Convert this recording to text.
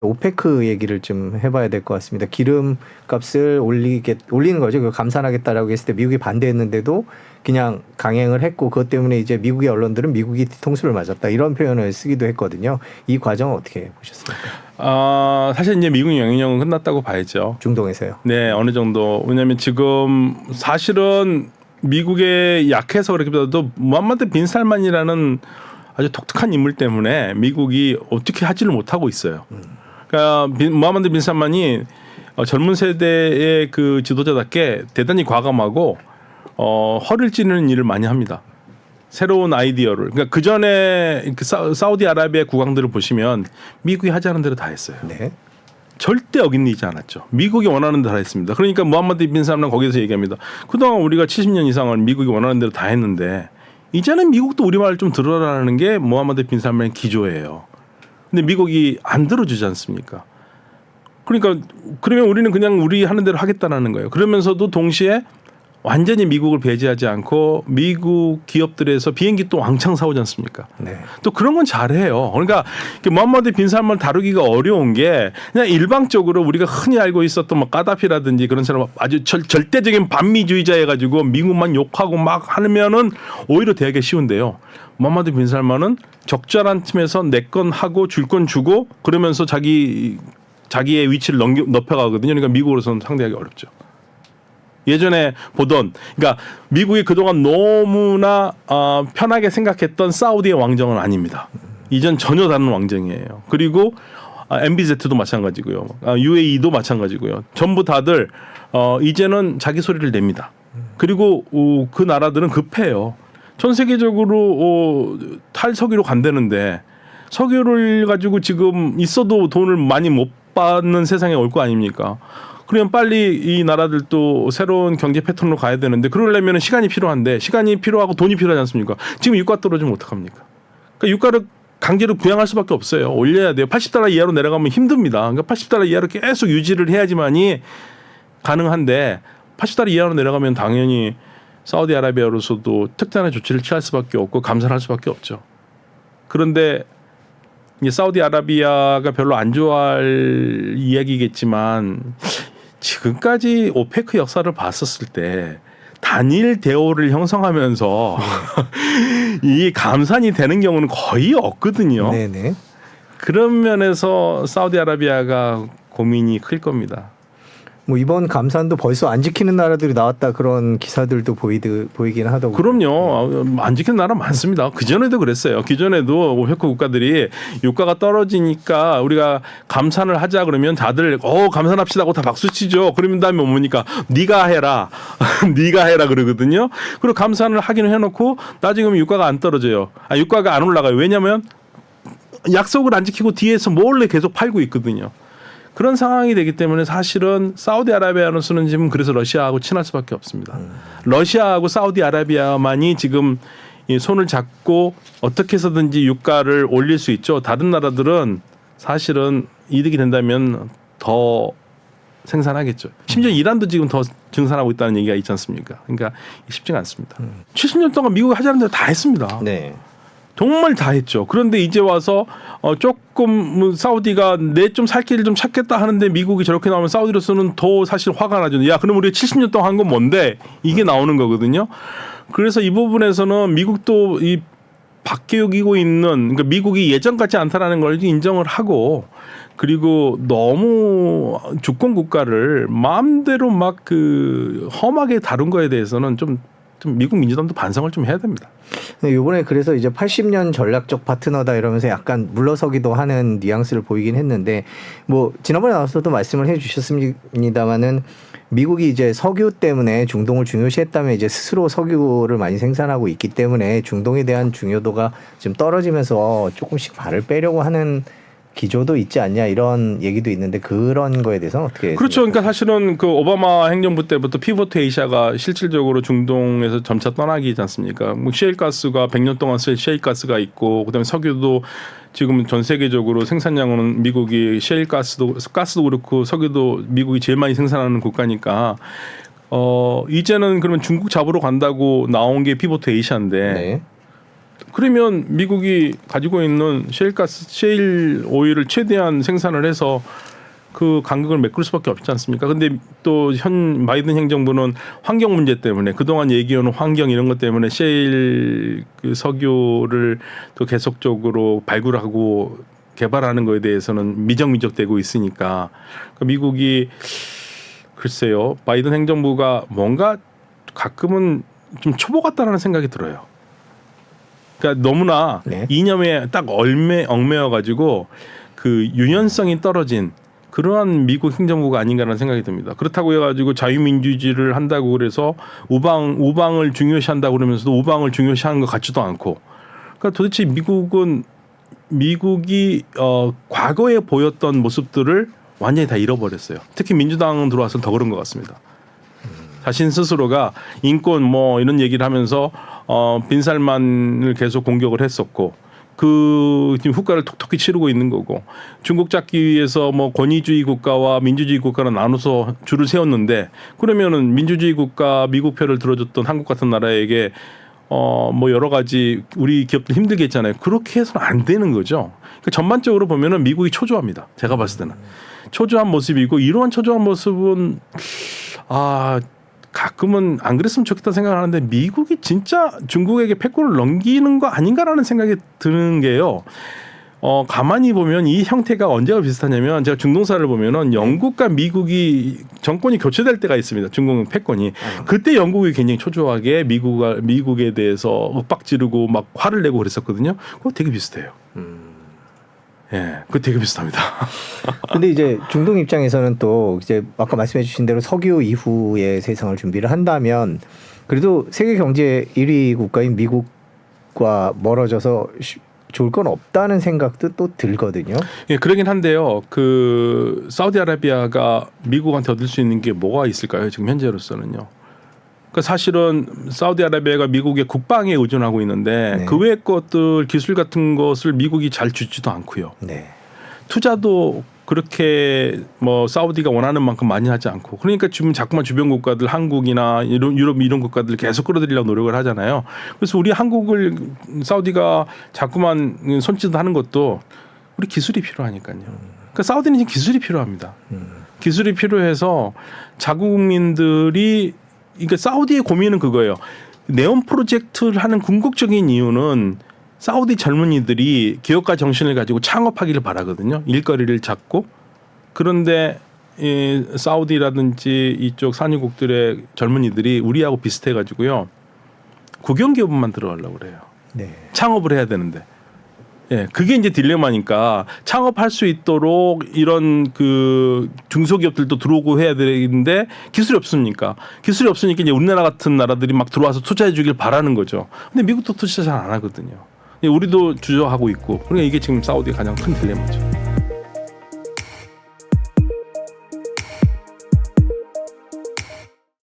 오페크 얘기를 좀 해봐야 될 것 같습니다. 기름값을 올리는 거죠. 그걸 감산하겠다라고 했을 때 미국이 반대했는데도 그냥 강행을 했고 그것 때문에 이제 미국의 언론들은 미국이 뒤통수를 맞았다 이런 표현을 쓰기도 했거든요. 이 과정은 어떻게 보셨습니까? 사실 이제 미국 영향력은 끝났다고 봐야죠. 중동에서요. 네, 어느 정도. 왜냐하면 지금 사실은 미국에 약해서 그렇기보다도 무함마드 빈 살만이라는 아주 독특한 인물 때문에 미국이 어떻게 하지를 못하고 있어요. 그러니까 무함마드 빈 살만이 젊은 세대의 그 지도자답게 대단히 과감하고 허를 찌르는 일을 많이 합니다. 새로운 아이디어를. 그러니까 그 전에 사우디아라비아 국왕들을 보시면 미국이 하지 않은 대로 다 했어요. 네. 절대 어긴리지 않았죠. 미국이 원하는 대로 다 했습니다. 그러니까 무함마드 빈 살만은 거기서 얘기합니다. 그동안 우리가 70년 이상을 미국이 원하는 대로 다 했는데 이제는 미국도 우리 말을 좀 들어라는 게 무함마드 빈 살만의 기조예요. 근데 미국이 안 들어주지 않습니까? 그러니까 그러면 우리는 그냥 우리 하는 대로 하겠다는 거예요. 그러면서도 동시에 완전히 미국을 배제하지 않고 미국 기업들에서 비행기 또 왕창 사오지 않습니까? 네. 또 그런 건 잘해요. 그러니까 무함마드 빈 살만을 다루기가 어려운 게 그냥 일방적으로 우리가 흔히 알고 있었던 뭐 까다피라든지 그런 사람 아주 절대적인 반미주의자해 가지고 미국만 욕하고 막 하면은 오히려 대하기 쉬운데요. 무함마드 빈 살만은 적절한 틈에서 내 건 하고 줄 건 주고 그러면서 자기의 위치를 높여가거든요. 그러니까 미국으로서는 상대하기 어렵죠. 예전에 보던 그러니까 미국이 그동안 너무나 편하게 생각했던 사우디의 왕정은 아닙니다. 이전 전혀 다른 왕정이에요. 그리고 MBZ도 마찬가지고요. UAE도 마찬가지고요. 전부 다들 이제는 자기 소리를 냅니다. 그리고 그 나라들은 급해요. 전 세계적으로 탈석유로 간다는데 석유를 가지고 지금 있어도 돈을 많이 못 받는 세상에 올 거 아닙니까? 그러면 빨리 이 나라들도 새로운 경제 패턴으로 가야 되는데 그러려면 시간이 필요한데 시간이 필요하고 돈이 필요하지 않습니까? 지금 유가 떨어지면 어떡합니까? 그러니까 유가를 강제로 부양할 수밖에 없어요. 올려야 돼요. 80달러 이하로 내려가면 힘듭니다. 그러니까 80달러 이하로 계속 유지를 해야지만이 가능한데 80달러 이하로 내려가면 당연히 사우디아라비아로서도 특단의 조치를 취할 수밖에 없고 감산할 수밖에 없죠. 그런데 이제 사우디아라비아가 별로 안 좋아할 이야기겠지만 지금까지 오페크 역사를 봤었을 때 단일 대오를 형성하면서 이 감산이 되는 경우는 거의 없거든요. 네네. 그런 면에서 사우디아라비아가 고민이 클 겁니다. 뭐 이번 감산도 벌써 안 지키는 나라들이 나왔다 그런 기사들도 보이긴 하더군요. 그럼요. 안 지키는 나라 많습니다. 그전에도 그랬어요. 기존에도 오페크 국가들이 유가가 떨어지니까 우리가 감산을 하자 그러면 다들 감산합시다 하고 다 박수치죠. 그러면 다음에 뭡니까? 네가 해라. 네가 해라 그러거든요. 그리고 감산을 하기는 해놓고 나중에 유가가 안 떨어져요. 유가가 안 올라가요. 왜냐하면 약속을 안 지키고 뒤에서 몰래 계속 팔고 있거든요. 그런 상황이 되기 때문에 사실은 사우디아라비아로서는 지금 그래서 러시아하고 친할 수밖에 없습니다. 러시아하고 사우디아라비아만이 지금 이 손을 잡고 어떻게 해서든지 유가를 올릴 수 있죠. 다른 나라들은 사실은 이득이 된다면 더 생산하겠죠. 심지어 이란도 지금 더 증산하고 있다는 얘기가 있지 않습니까? 그러니까 쉽지가 않습니다. 70년 동안 미국이 하자는 대로 다 했습니다. 네. 정말 다 했죠. 그런데 이제 와서 조금 사우디가 내 좀 살 길을 좀 찾겠다 하는데 미국이 저렇게 나오면 사우디로서는 더 사실 화가 나죠. 야, 그럼 우리가 70년 동안 한 건 뭔데? 이게 나오는 거거든요. 그래서 이 부분에서는 미국도 이 바뀌고 있는 그러니까 미국이 예전 같지 않다라는 걸 인정을 하고 그리고 너무 주권 국가를 마음대로 막 험하게 다룬 거에 대해서는 좀 미국 민주당도 반성을 좀 해야 됩니다. 이번에 그래서 이제 80년 전략적 파트너다 이러면서 약간 물러서기도 하는 뉘앙스를 보이긴 했는데 뭐 지난번에 나와서도 말씀을 해주셨습니다만은 미국이 이제 석유 때문에 중동을 중요시했다면 이제 스스로 석유를 많이 생산하고 있기 때문에 중동에 대한 중요도가 좀 떨어지면서 조금씩 발을 빼려고 하는 기조도 있지 않냐 이런 얘기도 있는데 그런 거에 대해서는 어떻게 그렇죠. 그러니까 사실은 그 오바마 행정부 때부터 피보트 에이시아가 실질적으로 중동에서 점차 떠나기지 않습니까? 뭐 셰일가스가 100년 동안 쓸 셰일가스가 있고 그다음에 석유도 지금 전 세계적으로 생산량은 미국이 셰일가스도 그렇고 석유도 미국이 제일 많이 생산하는 국가니까 이제는 그러면 중국 잡으러 간다고 나온 게 피보트 에이시아인데 네. 그러면 미국이 가지고 있는 셰일 오일을 최대한 생산을 해서 그 간격을 메꿀 수밖에 없지 않습니까? 근데 또 현 바이든 행정부는 환경 문제 때문에 그동안 얘기해온 환경 이런 것 때문에 셰일 그 석유를 또 계속적으로 발굴하고 개발하는 거에 대해서는 미적미적되고 있으니까 미국이 글쎄요, 바이든 행정부가 뭔가 가끔은 좀 초보 같다라는 생각이 들어요. 그러니까 너무나 네. 이념에 딱 얽매여 가지고 그 유연성이 떨어진 그러한 미국 행정부가 아닌가라는 생각이 듭니다. 그렇다고 해가지고 자유민주주의를 한다고 그래서 우방을 중요시한다고 그러면서도 우방을 중요시하는 것 같지도 않고, 그러니까 도대체 미국이 과거에 보였던 모습들을 완전히 다 잃어버렸어요. 특히 민주당 들어와서 더 그런 것 같습니다. 자신 스스로가 인권 뭐 이런 얘기를 하면서 빈살만을 계속 공격을 했었고 그 지금 후과를 톡톡히 치르고 있는 거고, 중국 잡기 위해서 뭐 권위주의 국가와 민주주의 국가를 나눠서 줄을 세웠는데 그러면은 민주주의 국가 미국 표를 들어줬던 한국 같은 나라에게 뭐 여러 가지 우리 기업들 힘들게 했잖아요. 그렇게 해서는 안 되는 거죠. 그러니까 전반적으로 보면은 미국이 초조합니다. 제가 봤을 때는 초조한 모습이고, 이러한 초조한 모습은 가끔은 안 그랬으면 좋겠다 생각하는데 미국이 진짜 중국에게 패권을 넘기는 거 아닌가라는 생각이 드는 게요. 가만히 보면 이 형태가 언제가 비슷하냐면, 제가 중동사를 보면은 영국과 미국이 정권이 교체될 때가 있습니다. 중국은 패권이. 그때 영국이 굉장히 초조하게 미국에 대해서 윽박지르고 막 화를 내고 그랬었거든요. 그거 되게 비슷해요. 예, 그거 되게 비슷합니다. 근데 이제 중동 입장에서는 또 이제 아까 말씀해 주신 대로 석유 이후의 세상을 준비를 한다면 그래도 세계 경제 1위 국가인 미국과 멀어져서 좋을 건 없다는 생각도 또 들거든요. 예, 그러긴 한데요. 그 사우디아라비아가 미국한테 얻을 수 있는 게 뭐가 있을까요? 지금 현재로서는요. 그러니까 사실은 사우디아라비아가 미국의 국방에 의존하고 있는데 네. 그 외의 것들 기술 같은 것을 미국이 잘 주지도 않고요. 네. 투자도 그렇게 뭐 사우디가 원하는 만큼 많이 하지 않고, 그러니까 지금 자꾸만 주변 국가들 한국이나 유럽 이런 국가들 계속 끌어들이려고 노력을 하잖아요. 그래서 우리 한국을 사우디가 자꾸만 손짓하는 것도 우리 기술이 필요하니까요. 그러니까 사우디는 지금 기술이 필요합니다. 기술이 필요해서 자국 국민들이, 그러니까 사우디의 고민은 그거예요. 네온 프로젝트를 하는 궁극적인 이유는 사우디 젊은이들이 기업가 정신을 가지고 창업하기를 바라거든요. 일거리를 찾고. 그런데 이 사우디라든지 이쪽 산유국들의 젊은이들이 우리하고 비슷해가지고요. 국영기업만 들어가려고 그래요. 네. 창업을 해야 되는데. 예, 그게 이제 딜레마니까 창업할 수 있도록 이런 그 중소기업들도 들어오고 해야 되는데 기술이 없으니까 이제 우리나라 같은 나라들이 막 들어와서 투자해 주길 바라는 거죠. 근데 미국도 투자 잘 안 하거든요. 우리도 주저하고 있고, 그러니까 이게 지금 사우디의 가장 큰 딜레마죠.